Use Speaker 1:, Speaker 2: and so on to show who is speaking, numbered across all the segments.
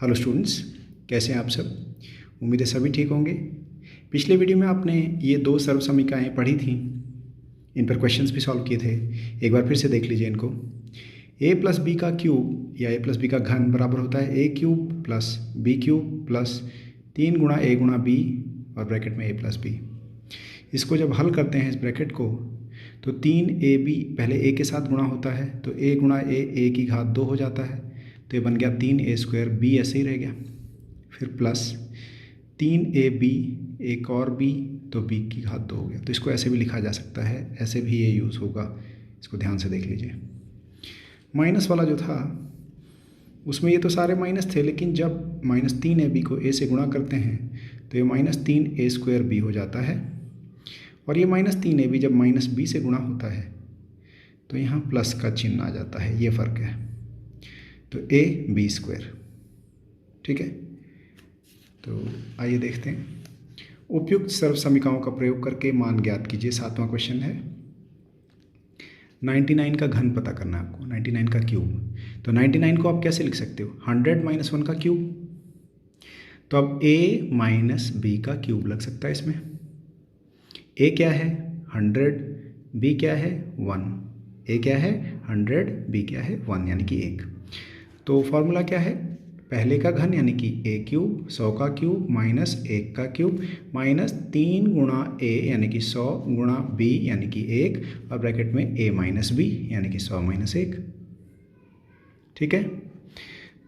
Speaker 1: Hello students, कैसे हैं आप सब। उम्मीद है सभी ठीक होंगे। पिछले वीडियो में आपने ये दो सर्व समीकरणाएँ पढ़ी थी, इन पर क्वेश्चंस भी सॉल्व किए थे। एक बार फिर से देख लीजिए इनको। a प्लस बी का क्यूब या a प्लस बी का घन बराबर होता है a cube plus b cube plus 3 गुणा a गुणा b और ब्रैकेट में a प्लस बी। इसको जब हल करते हैं इस ब्रैकेट को तो 3ab पहले a के साथ गुणा होता है तो a गुणा a की घात 2 हो जाता है, तो ये बन गया 3a स्क्वायर, b ऐसे ही रह गया। फिर प्लस 3ab एक और b तो b की घात 2 हो गया। तो इसको ऐसे भी लिखा जा सकता है, ऐसे भी ये यूज़ होगा। इसको ध्यान से देख लीजिए। माइनस वाला जो था उसमें ये तो सारे माइनस थे, लेकिन जब माइनस 3ab को a से गुणा करते हैं तो ये माइनस 3a स्क्वायर b हो जाता है। और ये माइनस 3ab जब माइनस b से गुणा होता है तो यहाँ प्लस का चिन्ह आ जाता है, ये फ़र्क है। तो a b स्क्वायर, ठीक है। तो आइए देखते हैं। उपयुक्त सर्व समीकरणों का प्रयोग करके मान ज्ञात कीजिए। 7वां क्वेश्चन है। 99 का घन पता करना है आपको, 99 का क्यूब। तो 99 को आप कैसे लिख सकते हो? 100 माइनस 1 का क्यूब। तो अब a माइनस b का क्यूब लग सकता है इसमें। a क्या है 100, b क्या है 1। a क्या है 100, b क्या है 1 यानी कि 1। तो फॉर्मूला क्या है? पहले का घन यानी कि a क्यूब 100 का क्यूब माइनस 1 का क्यूब माइनस 3 गुणा a यानी कि 100 गुणा b यानी कि 1 और ब्रैकेट में a माइनस b यानी कि 100 माइनस 1। ठीक है।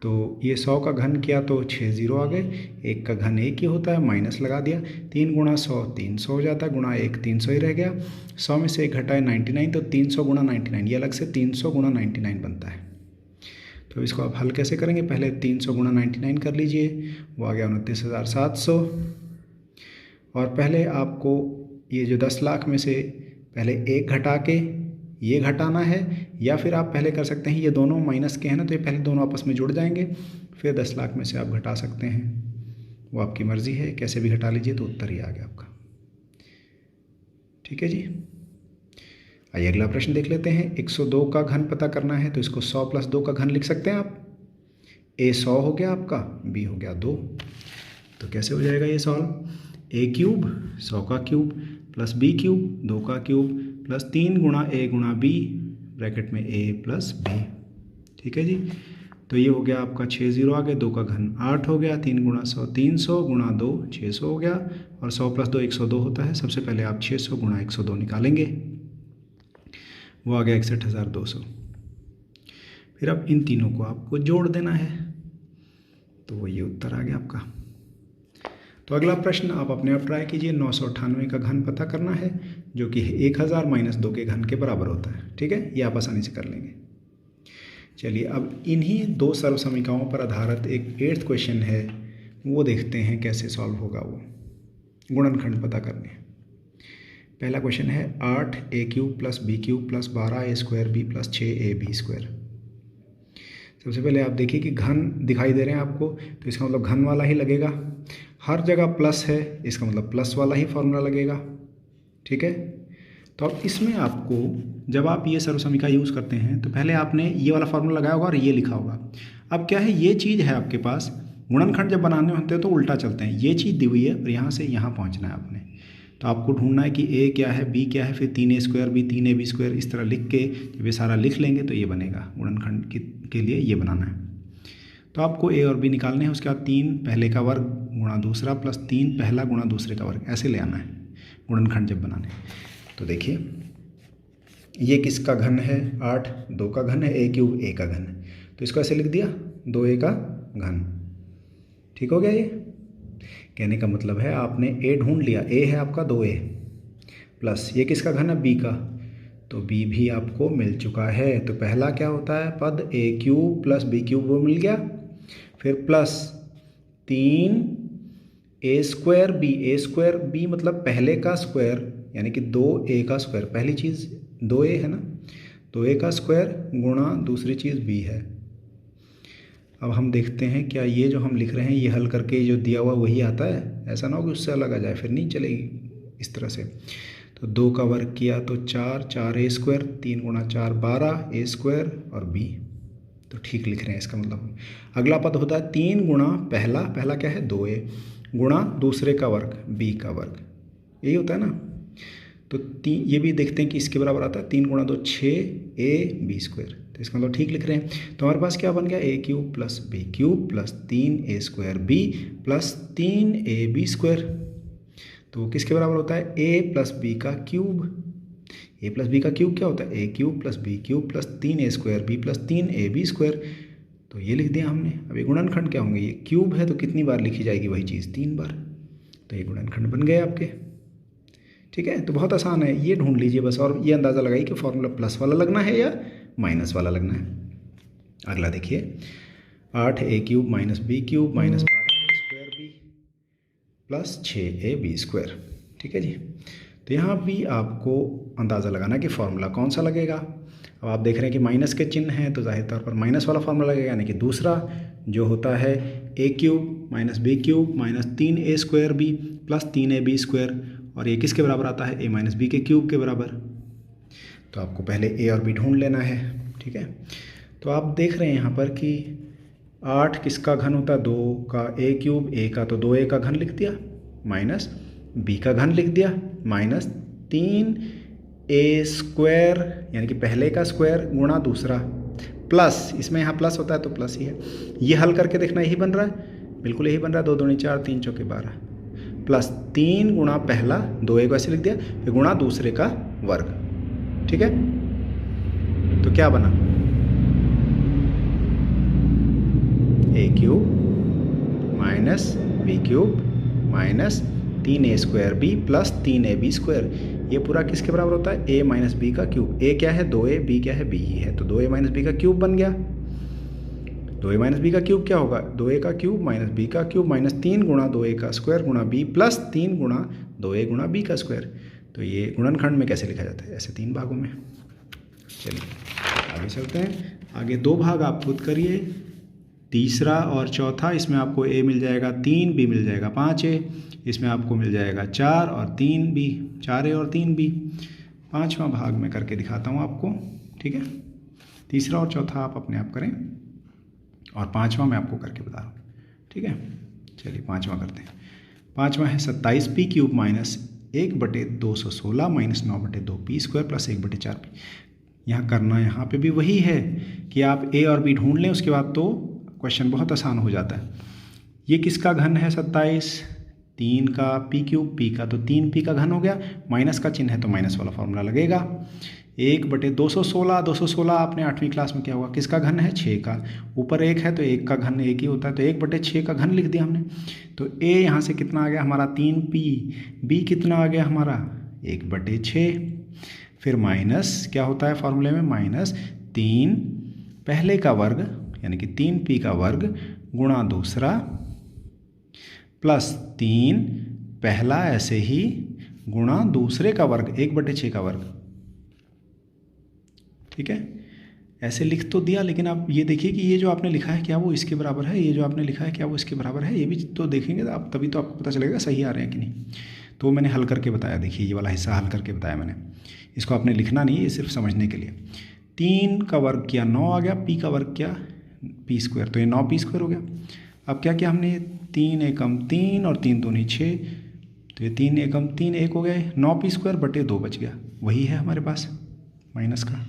Speaker 1: तो ये 100 का घन किया तो 6 जीरो आ गए। 1 का घन 1 ही होता है, माइनस लगा दिया। 3 गुणा 100 300 हो जाता है, गुणा 1 300 ही रह गया। 100 में से 1 घटाए 99, तो 300 गुणा 99, ये अलग से 300 गुणा 99 बनता है। तो इसको आप हल कैसे करेंगे? पहले 300 गुणा 99 कर लीजिए, वो आ गया 29,700। और पहले आपको ये जो 10 लाख में से पहले 1 घटा के ये घटाना है, या फिर आप पहले कर सकते हैं, ये दोनों माइनस के हैं ना, तो ये पहले दोनों आपस में जुड़ जाएंगे, फिर 10 लाख में से आप घटा सकते हैं। वो आपकी मर्ज़ी है, कैसे भी घटा लीजिए तो उत्तर ही आ गया आपका। ठीक है जी। आइए अगला प्रश्न देख लेते हैं। 102 का घन पता करना है, तो इसको 100 प्लस 2 का घन लिख सकते हैं आप। a 100 हो गया आपका, b हो गया 2। तो कैसे हो जाएगा ये सॉल्व? a क्यूब 100 का क्यूब प्लस b क्यूब 2 का क्यूब प्लस 3 गुणा a गुणा b ब्रैकेट में a प्लस b। ठीक है जी। तो ये हो गया आपका 6 जीरो आ गए। 2 का घन 8 हो गया, 3 गुणा 100 300 गुणा 2 600 हो गया, और 100 प्लस 2 102 होता है। सबसे पहले आप 600 गुणा 102 निकालेंगे, वो आ गया 61,200। फिर अब इन तीनों को आपको जोड़ देना है, तो वो ये उत्तर आ गया आपका। तो अगला प्रश्न आप अपने आप ट्राई कीजिए। 998 का घन पता करना है, जो कि 1000 माइनस 2 के घन के बराबर होता है। ठीक है, ये आप आसानी से कर लेंगे। चलिए अब इन्हीं दो सर्व समीकरणों पर आधारित एक 8th क्वेश्चन है, वो देखते हैं कैसे सॉल्व होगा। वो गुणनखंड पता करने हैं। पहला क्वेश्चन है 8a cube plus b cube plus 12a square b plus 6ab square. सबसे पहले आप देखिए कि घन दिखाई दे रहे हैं आपको, तो इसका मतलब घन वाला ही लगेगा। हर जगह प्लस है, इसका मतलब प्लस वाला ही फॉर्मूला लगेगा। ठीक है। तो अब इसमें आपको जब आप ये सर्व समीकरण यूज़ करते हैं तो पहले आपने ये वाला फॉर्मूला लगाया होगा और ये लिखा होगा। अब क्या है, ये चीज़ है आपके पास। गुणनखंड जब बनाने होते हैं तो उल्टा चलते हैं। ये चीज़ दी हुई है और यहाँ से यहाँ पहुँचना है आपने। तो आपको ढूंढना है कि a क्या है, b क्या है, फिर 3a square b 3ab square, इस तरह लिख के जब ये सारा लिख लेंगे तो ये बनेगा। गुणनखंड के लिए ये बनाना है। तो आपको a और b निकालने हैं। उसके बाद 3 पहले का वर्ग गुणा दूसरा प्लस 3 पहला गुणा दूसरे का वर्ग, ऐसे ले आना है गुणनखंड जब बनाने। तो देखिए ये किसका घन है? 8 2 का घन है, a क्यूब a का घन है, तो इसको ऐसे लिख दिया 2a का घन। ठीक हो गया। ये कहने का मतलब है आपने a ढूंढ लिया, a है आपका 2a प्लस ये किसका घन है? b का, तो b भी आपको मिल चुका है। तो पहला क्या होता है पद? a cube plus b cube, वो मिल गया। फिर प्लस 3a स्क्वायर b मतलब पहले का स्क्वायर यानी कि 2a का स्क्वायर। पहली चीज़ 2a है ना, 2a का स्क्वायर गुणा दूसरी चीज़ b है। अब हम देखते हैं क्या ये जो हम लिख रहे हैं ये हल करके जो दिया हुआ वही आता है। ऐसा ना हो कि उससे अलग आ जाए, फिर नहीं चलेगी इस तरह से। तो 2 का वर्ग किया तो 4 4a स्क्वायर, 3 गुणा 4 12a स्क्वायर और b। तो ठीक लिख रहे हैं इसका मतलब। अगला पद होता है 3 गुणा पहला क्या है 2a गुणा दूसरे का वर्ग b का वर्ग, यही होता है ना। तो ये भी देखते हैं कि इसके बराबर आता है 3 गुणा 2 6ab²। तो इसका मतलब ठीक लिख रहे हैं। तो हमारे पास क्या बन गया a³ plus b³ plus 3a² plus 3ab²। तो किसके बराबर होता है a प्लस b का क्यूब। a प्लस b का क्यूब क्या होता है a³ plus b³ plus 3a² plus 3ab²। तो ये लिख दिया हमने। अब ये गुणनखंड क्या होंगे, ये क्यूब है तो कितनी बार लिखी जाएगी वही चीज़ 3 बार। तो ये गुणनखंड बन गए आपके। ठीक है, तो बहुत आसान है, ये ढूंढ लीजिए बस और ये अंदाज़ा लगाइए कि फॉर्मूला प्लस वाला लगना है या माइनस वाला लगना है। अगला देखिए 8a³ minus b³ minus 12a² plus 6ab²। ठीक है जी। तो यहाँ भी आपको अंदाज़ा लगाना कि फॉर्मूला कौन सा लगेगा। अब आप देख रहे हैं कि माइनस के चिन्ह हैं तो जाहिर तौर पर माइनस वाला फॉर्मूला लगेगा, यानी कि दूसरा जो होता है a³ minus b³ minus 3a² plus 3ab²। और ये किसके बराबर आता है a माइनस बी के क्यूब के बराबर। तो आपको पहले a और b ढूंढ लेना है। ठीक है, तो आप देख रहे हैं यहाँ पर कि 8 किसका घन होता है 2 का a³ a का तो 2a का घन लिख दिया माइनस b का घन लिख दिया माइनस 3a² यानी कि पहले का स्क्वायर गुणा दूसरा प्लस, इसमें यहाँ प्लस होता है तो प्लस ही है। ये हल करके देखना यही बन रहा है, बिल्कुल यही बन रहा है। 2 दूनी 4 3 चौके 12 प्लस 3 गुणा पहला 2a को ऐसे लिख दिया फिर गुणा दूसरे का वर्ग। ठीक है, तो क्या बना a³ minus b³ minus 3a² plus 3ab²। ये पूरा किसके बराबर होता है a माइनस बी का क्यूब। a क्या है 2a, b क्या है b ही है, तो 2a माइनस बी का क्यूब बन गया। 2a माइनस बी का क्यूब क्या होगा 2a का क्यूब माइनस बी का क्यूब माइनस 3 गुणा 2a का स्क्वायर गुणा b प्लस 3 गुणा 2a गुणा b का स्क्वायर। तो ये गुणनखंड में कैसे लिखा जाता है, ऐसे 3 भागों में। चलिए आगे चलते हैं। आगे 2 भाग आप खुद करिए, तीसरा और चौथा इसमें आपको a मिल जाएगा 3, b मिल जाएगा 5a, इसमें आपको मिल जाएगा 4 और 3b, 4a और 3b। 5वां भाग में करके दिखाता हूँ आपको। ठीक है, तीसरा और चौथा आप अपने आप करें और 5वां मैं आपको करके बता रहा हूँ। ठीक है, चलिए 5वां करते हैं। 5वां है 27p³ minus 1/216 minus 9/2p² plus 1/4p। यहाँ करना यहाँ पे भी वही है कि आप a और b ढूंढ लें, उसके बाद तो क्वेश्चन बहुत आसान हो जाता है। ये किसका घन है 27, 3 का p³ p का तो 3p का घन हो गया, माइनस का चिन्ह है तो माइनस वाला फॉर्मूला लगेगा। 1/216, 216 आपने 8वीं क्लास में क्या हुआ, किसका घन है 6 का, ऊपर 1 है तो 1 का घन 1 ही होता है, तो 1/6 का घन लिख दिया हमने। तो a यहाँ से कितना आ गया हमारा 3p, b कितना आ गया हमारा 1/6, फिर माइनस क्या होता है फॉर्मूले में माइनस 3 पहले का वर्ग यानी कि 3p का वर्ग गुणा दूसरा प्लस 3 पहला ऐसे ही गुणा दूसरे का वर्ग 1/6 का वर्ग। ठीक है, ऐसे लिख तो दिया, लेकिन आप ये देखिए कि ये जो आपने लिखा है क्या वो इसके बराबर है, ये जो आपने लिखा है क्या वो इसके बराबर है, ये भी तो देखेंगे तो आप तभी तो आपको पता चलेगा सही आ रहे हैं कि नहीं। तो मैंने हल करके बताया, देखिए ये वाला हिस्सा हल करके बताया मैंने, इसको आपने लिखना नहीं, ये सिर्फ समझने के लिए। 3 का वर्ग किया 9 आ गया, p का वर्ग किया p², तो ये 9p² हो गया। अब क्या किया हमने 3 एकम 3 और 3 दूनी 6, तो ये 3 एकम 3 1 हो गया, 9p²/2 बच गया, वही है हमारे पास माइनस का।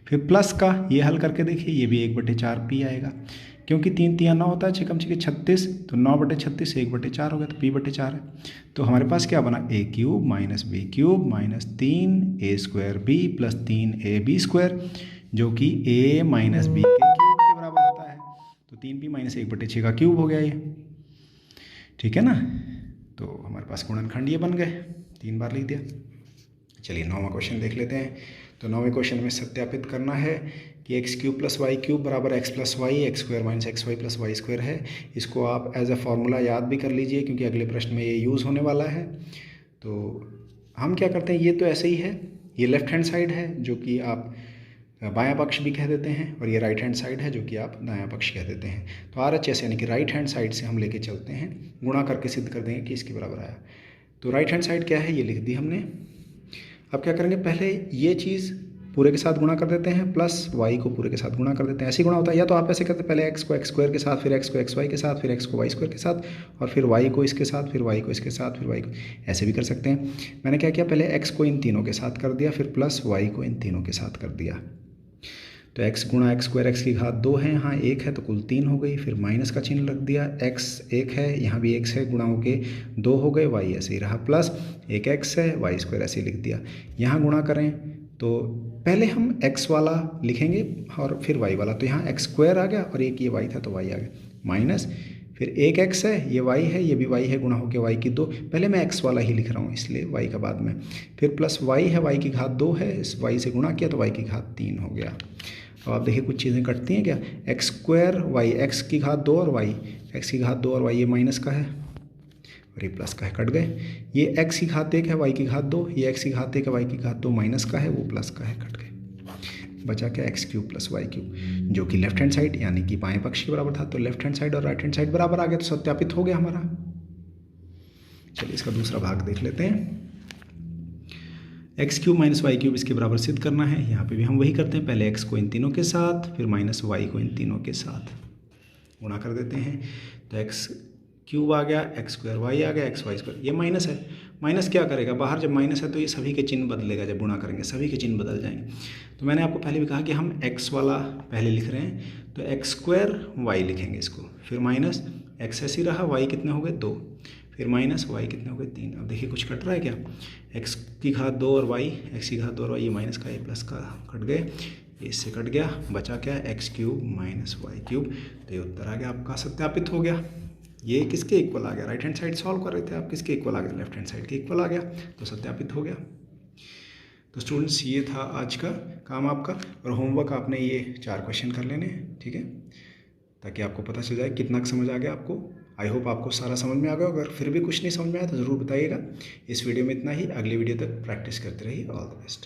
Speaker 1: फिर प्लस का ये हल करके देखिए, ये भी 1/4p आएगा, क्योंकि 3 3 9 होता है, 6 6 36, तो 9/36 1/4 हो गया, तो p/4 है। तो हमारे पास क्या बना a³ minus b³ minus 3a² plus 3ab², जो कि a माइनस b के क्यूब के बराबर होता है। तो 3p माइनस 1/6 का क्यूब हो गया ये। ठीक है ना, तो हमारे पास गुणनखंड ये बन गए, 3 बार लिख दिया। चलिए 9वां क्वेश्चन देख लेते हैं। तो 9वें क्वेश्चन में सत्यापित करना है कि x³ + y³ बराबर x + y, x² - xy + y² है। इसको आप एज अ फार्मूला याद भी कर लीजिए, क्योंकि अगले प्रश्न में ये यूज़ होने वाला है। तो हम क्या करते हैं, ये तो ऐसे ही है, ये लेफ्ट हैंड साइड है जो कि आप बायां पक्ष भी कह देते हैं, और ये राइट हैंड साइड है जो कि आप दायां पक्ष कह देते हैं। तो RHS यानी कि राइट हैंड साइड से हम लेके चलते हैं, गुणा करके सिद्ध कर देंगे कि इसके बराबर आया। तो राइट हैंड साइड क्या है ये लिख दी हमने। अब क्या करेंगे, पहले ये चीज़ पूरे के साथ गुणा कर देते हैं प्लस वाई को पूरे के साथ गुणा कर देते हैं। ऐसे गुणा होता है, या तो आप ऐसे करते हैं पहले एक्स को एक्स स्क्वायर के साथ, फिर एक्स को एक्स वाई के साथ, फिर एक्स को वाई स्क्वायर के साथ, और फिर वाई को इसके साथ, फिर वाई को इसके साथ, फिर वाई को, ऐसे भी कर सकते हैं। मैंने क्या किया, पहले एक्स को इन तीनों के साथ कर दिया, फिर प्लस वाई को इन तीनों के साथ कर दिया। तो एक्स गुणा एक्स स्क्वायर एक्स की घात 2 है, यहाँ 1 है तो कुल 3 हो गई, फिर माइनस का चिन्ह रख दिया, एक्स 1 है, यहाँ भी एक्स है, गुणा होके 2 हो गए, वाई ऐसे ही रहा, प्लस एक एक्स है, वाई स्क्वायर ऐसे ही लिख दिया। यहाँ गुणा करें तो पहले हम एक्स वाला लिखेंगे और फिर वाई वाला, तो यहाँ एक्स स्क्वायर आ गया और एक ये वाई था तो वाई आ गया, माइनस फिर एक एक्स है, ये वाई है, ये भी वाई है, गुणा होके वाई की 2, पहले मैं एक्स वाला ही लिख रहा हूँ इसलिए वाई का बाद में, फिर प्लस वाई है, वाई की घात 2 है, इस वाई से गुणा किया तो वाई की घात 3 हो गया। अब आप देखिए कुछ चीज़ें कटती हैं क्या, एक्स स्क्वायर वाई, एक्स की घात 2 और वाई, एक्स की घात 2 और वाई, ये माइनस का है और ये प्लस का है, कट गए। ये एक्स की घात 1 है, वाई की घात 2, ये एक्स की घात 1 है, वाई की घात 2, माइनस का है, वो प्लस का है, कट गए। बचा क्या, x cube plus y cube, जो कि लेफ्ट हैंड साइड यानी कि बाएं पक्ष के बराबर था, तो लेफ्ट हैंड साइड और राइट हैंड साइड बराबर आ गया, तो सत्यापित हो गया हमारा। चलिए इसका दूसरा भाग देख लेते हैं। X cube minus y cube इसके बराबर सिद्ध करना है। यहाँ पे भी हम वही करते हैं, पहले एक्स को इन तीनों के साथ, फिर माइनस वाई को इन तीनों के साथ गुणा कर देते हैं, तो एक्स क्यूब आ गया, एक्स स्क्वायर वाई आ गया, एक्स वाई स्क्वायर, ये माइनस है, माइनस क्या करेगा, बाहर जब माइनस है तो ये सभी के चिन्ह बदलेगा, जब गुणा करेंगे सभी के चिन्ह बदल जाएंगे। तो मैंने आपको पहले भी कहा कि हम एक्स वाला पहले लिख रहे हैं, तो एक्स स्क्वायर वाई लिखेंगे इसको, फिर माइनस एक्स ऐसे ही रहा, वाई कितने हो गए 2, फिर माइनस वाई कितने हो गए 3। अब देखिए कुछ कट रहा है क्या, एक्स की घात 2 और वाई, एक्स की घात 2 और वाई, ये माइनस का ये प्लस का कट गए, ये इससे कट गया, बचा क्या, x cube minus y cube. तो ये उत्तर आ गया आपका, सत्यापित हो गया। ये किसके इक्वल आ गया, राइट हैंड साइड सॉल्व कर रहे थे आप, किसके इक्वल आ गया, लेफ्ट हैंड साइड के इक्वल आ गया, तो सत्यापित हो गया। तो स्टूडेंट्स ये था आज का काम आपका, और होमवर्क आपने ये 4 क्वेश्चन कर लेने, ठीक है, ताकि आपको पता चल जाए कितना समझ आ गया आपको। आई होप आपको सारा समझ में आ गया, अगर फिर भी कुछ नहीं समझ में आया तो ज़रूर बताइएगा। इस वीडियो में इतना ही, अगली वीडियो तक प्रैक्टिस करते रहिए। All the best.